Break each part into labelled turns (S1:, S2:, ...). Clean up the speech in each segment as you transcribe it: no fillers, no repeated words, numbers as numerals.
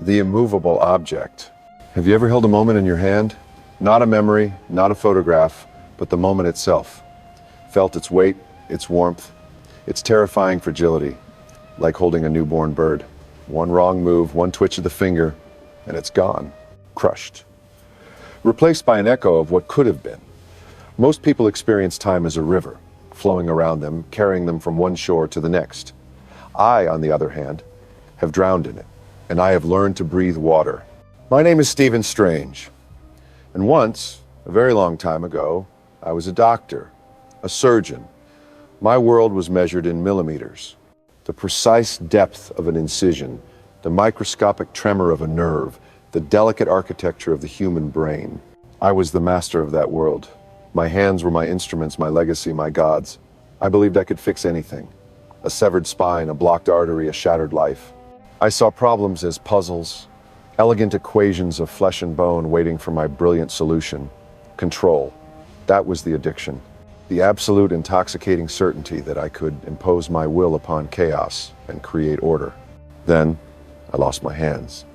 S1: The immovable object. Have you ever held a moment in your hand? Not a memory, not a photograph, but the moment itself. Felt its weight, its warmth, its terrifying fragility, like holding a newborn bird. One wrong move, one twitch of the finger, and it's gone, crushed. Replaced by an echo of what could have been. Most people experience time as a river, flowing around them, carrying them from one shore to the next. I, on the other hand, have drowned in it, and I have learned to breathe water. My name is Stephen Strange, and once, a very long time ago, I was a doctor, a surgeon. My world was measured in millimeters. The precise depth of an incision, the microscopic tremor of a nerve, the delicate architecture of the human brain. I was the master of that world. My hands were my instruments, my legacy, my gods. I believed I could fix anything. A severed spine, a blocked artery, a shattered life. I saw problems as puzzles, elegant equations of flesh and bone waiting for my brilliant solution. Control. That was the addiction. The absolute intoxicating certainty that I could impose my will upon chaos and create order. Then, I lost my hands.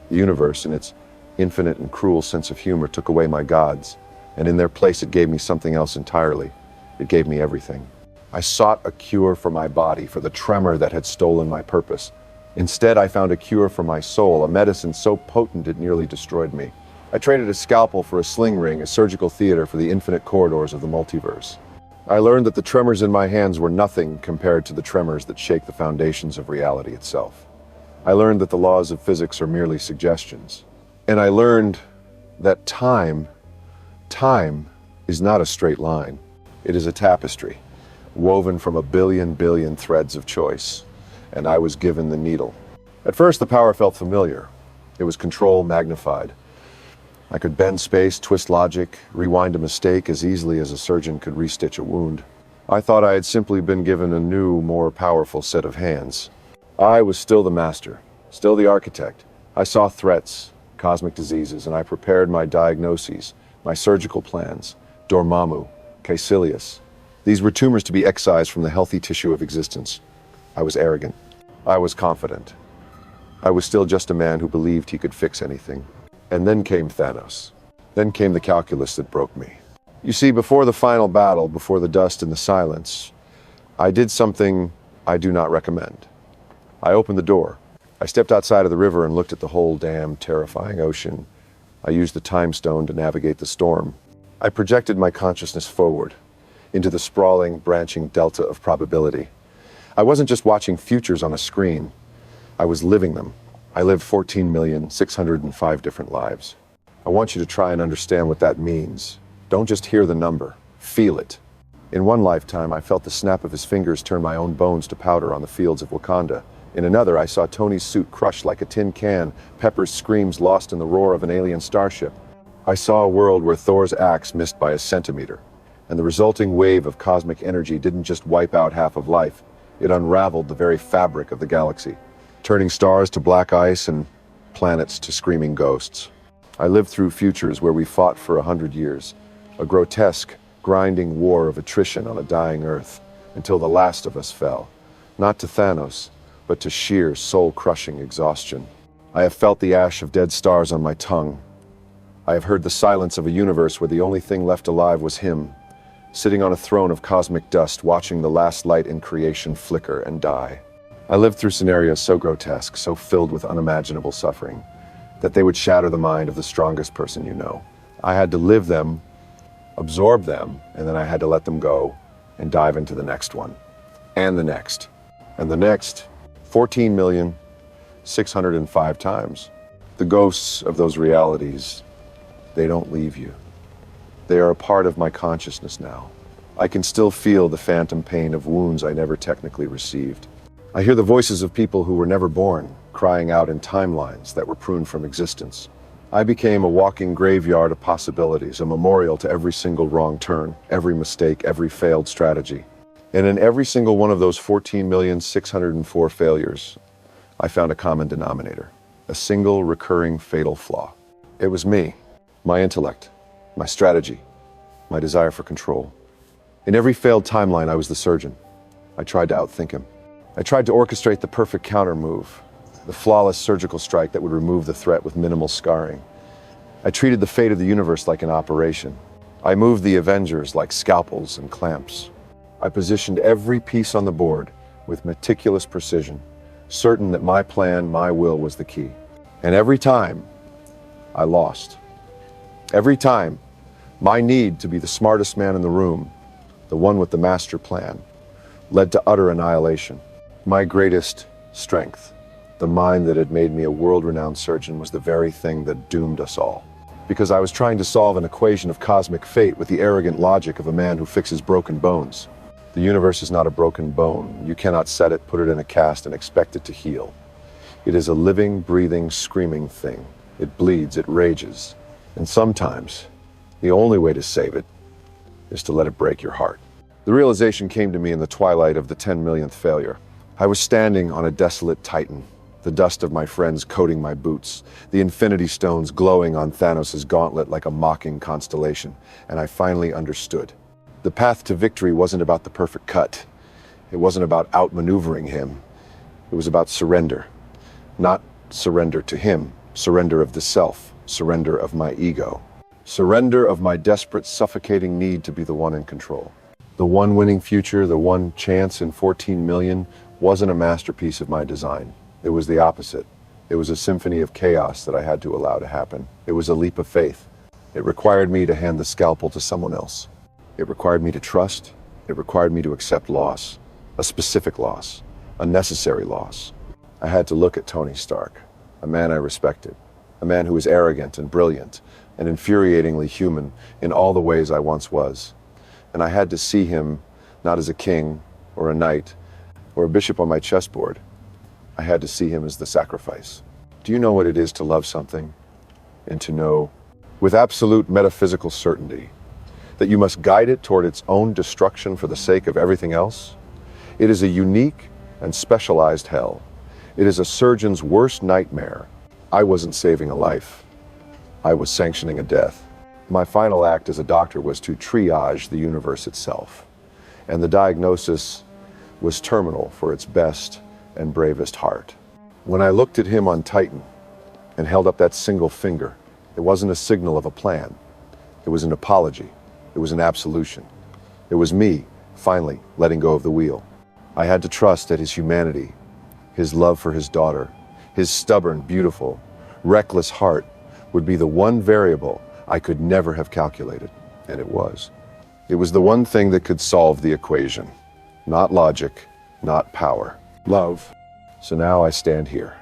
S1: The universe, in its infinite and cruel sense of humor, took away my gods, and in their place it gave me something else entirely. It gave me everything. I sought a cure for my body, for the tremor that had stolen my purpose. Instead, I found a cure for my soul, a medicine so potent it nearly destroyed me. I traded a scalpel for a sling ring, a surgical theater for the infinite corridors of the multiverse. I learned that the tremors in my hands were nothing compared to the tremors that shake the foundations of reality itself. I learned that the laws of physics are merely suggestions. And I learned that time is not a straight line. It is a tapestry, woven from a billion threads of choice. And I was given the needle. At first, the power felt familiar. It was control magnified. I could bend space, twist logic, rewind a mistake as easily as a surgeon could restitch a wound. I thought I had simply been given a new, more powerful set of hands. I was still the master, still the architect. I saw threats, cosmic diseases, and I prepared my diagnoses, my surgical plans, Dormammu, Caecilius. These were tumors to be excised from the healthy tissue of existence. I was arrogant. I was confident. I was still just a man who believed he could fix anything. And then came Thanos. Then came the calculus that broke me. You see, before the final battle, before the dust and the silence, I did something I do not recommend. I opened the door. I stepped outside of the river and looked at the whole damn terrifying ocean. I used the time stone to navigate the storm. I projected my consciousness forward, into the sprawling, branching delta of probability. I wasn't just watching futures on a screen. I was living them. I lived 14,605 different lives. I want you to try and understand what that means. Don't just hear the number. Feel it. In one lifetime, I felt the snap of his fingers turn my own bones to powder on the fields of Wakanda. In another, I saw Tony's suit crushed like a tin can, Pepper's screams lost in the roar of an alien starship. I saw a world where Thor's axe missed by a centimeter, and the resulting wave of cosmic energy didn't just wipe out half of life. It unraveled the very fabric of the galaxy, turning stars to black ice and planets to screaming ghosts. I lived through futures where we fought for 100 years, a grotesque, grinding war of attrition on a dying Earth, until the last of us fell, not to Thanos, but to sheer, soul-crushing exhaustion. I have felt the ash of dead stars on my tongue. I have heard the silence of a universe where the only thing left alive was him, sitting on a throne of cosmic dust, watching the last light in creation flicker and die. I lived through scenarios so grotesque, so filled with unimaginable suffering, that they would shatter the mind of the strongest person you know. I had to live them, absorb them, and then I had to let them go and dive into the next one. And the next. And the next. 14,605 times. The ghosts of those realities, they don't leave you. They are a part of my consciousness now. I can still feel the phantom pain of wounds I never technically received. I hear the voices of people who were never born, crying out in timelines that were pruned from existence. I became a walking graveyard of possibilities, a memorial to every single wrong turn, every mistake, every failed strategy. And in every single one of those 14,604 failures, I found a common denominator, a single recurring fatal flaw. It was me, my intellect, my strategy, my desire for control. In every failed timeline, I was the surgeon. I tried to outthink him. I tried to orchestrate the perfect counter move, the flawless surgical strike that would remove the threat with minimal scarring. I treated the fate of the universe like an operation. I moved the Avengers like scalpels and clamps. I positioned every piece on the board with meticulous precision, certain that my plan, my will was the key. And every time, I lost. Every time, my need to be the smartest man in the room, the one with the master plan, led to utter annihilation. My greatest strength, the mind that had made me a world-renowned surgeon, was the very thing that doomed us all. Because I was trying to solve an equation of cosmic fate with the arrogant logic of a man who fixes broken bones. The universe is not a broken bone. You cannot set it, put it in a cast, and expect it to heal. It is a living, breathing, screaming thing. It bleeds, it rages. And sometimes, the only way to save it is to let it break your heart. The realization came to me in the twilight of the 10 millionth failure. I was standing on a desolate Titan, the dust of my friends coating my boots, the infinity stones glowing on Thanos' gauntlet like a mocking constellation, and I finally understood. The path to victory wasn't about the perfect cut. It wasn't about outmaneuvering him. It was about surrender. Not surrender to him, surrender of the self, surrender of my ego, surrender of my desperate, suffocating need to be the one in control. The one winning future, the one chance in 14 million, wasn't a masterpiece of my design. It was the opposite. It was a symphony of chaos that I had to allow to happen. It was a leap of faith. It required me to hand the scalpel to someone else. It required me to trust. It required me to accept loss, a specific loss, a necessary loss. I had to look at Tony Stark, a man I respected, a man who was arrogant and brilliant and infuriatingly human in all the ways I once was. And I had to see him not as a king or a knight or a bishop on my chessboard. I had to see him as the sacrifice. Do you know what it is to love something and to know with absolute metaphysical certainty that you must guide it toward its own destruction for the sake of everything else? It is a unique and specialized hell. It is a surgeon's worst nightmare. I wasn't saving a life. I was sanctioning a death. My final act as a doctor was to triage the universe itself. And the diagnosis was terminal for its best and bravest heart. When I looked at him on Titan and held up that single finger, it wasn't a signal of a plan. It was an apology. It was an absolution. It was me, finally, letting go of the wheel. I had to trust that his humanity, his love for his daughter, his stubborn, beautiful, reckless heart would be the one variable I could never have calculated, and it was. It was the one thing that could solve the equation. Not logic, not power. Love. So now I stand here,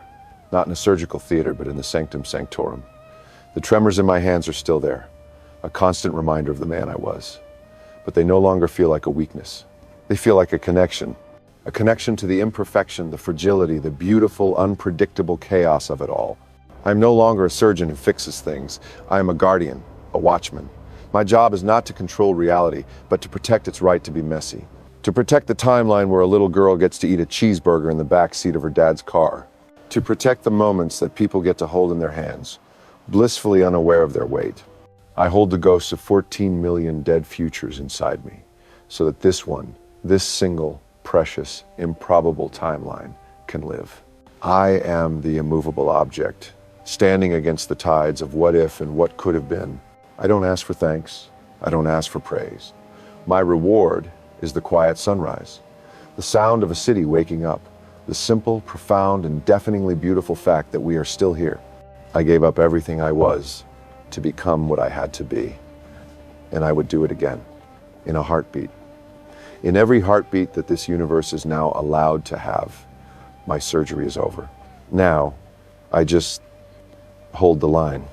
S1: not in a surgical theater, but in the Sanctum Sanctorum. The tremors in my hands are still there, a constant reminder of the man I was. But they no longer feel like a weakness. They feel like a connection to the imperfection, the fragility, the beautiful, unpredictable chaos of it all. I'm no longer a surgeon who fixes things. I am a guardian, a watchman. My job is not to control reality, but to protect its right to be messy. To protect the timeline where a little girl gets to eat a cheeseburger in the back seat of her dad's car. To protect the moments that people get to hold in their hands, blissfully unaware of their weight. I hold the ghosts of 14 million dead futures inside me, so that this single, precious, improbable timeline can live. I am the immovable object, standing against the tides of what if and what could have been. I don't ask for thanks. I don't ask for praise. My reward is the quiet sunrise, the sound of a city waking up, the simple, profound, and deafeningly beautiful fact that we are still here. I gave up everything I was to become what I had to be, and I would do it again, in a heartbeat. In every heartbeat that this universe is now allowed to have, my surgery is over. Now, I just hold the line.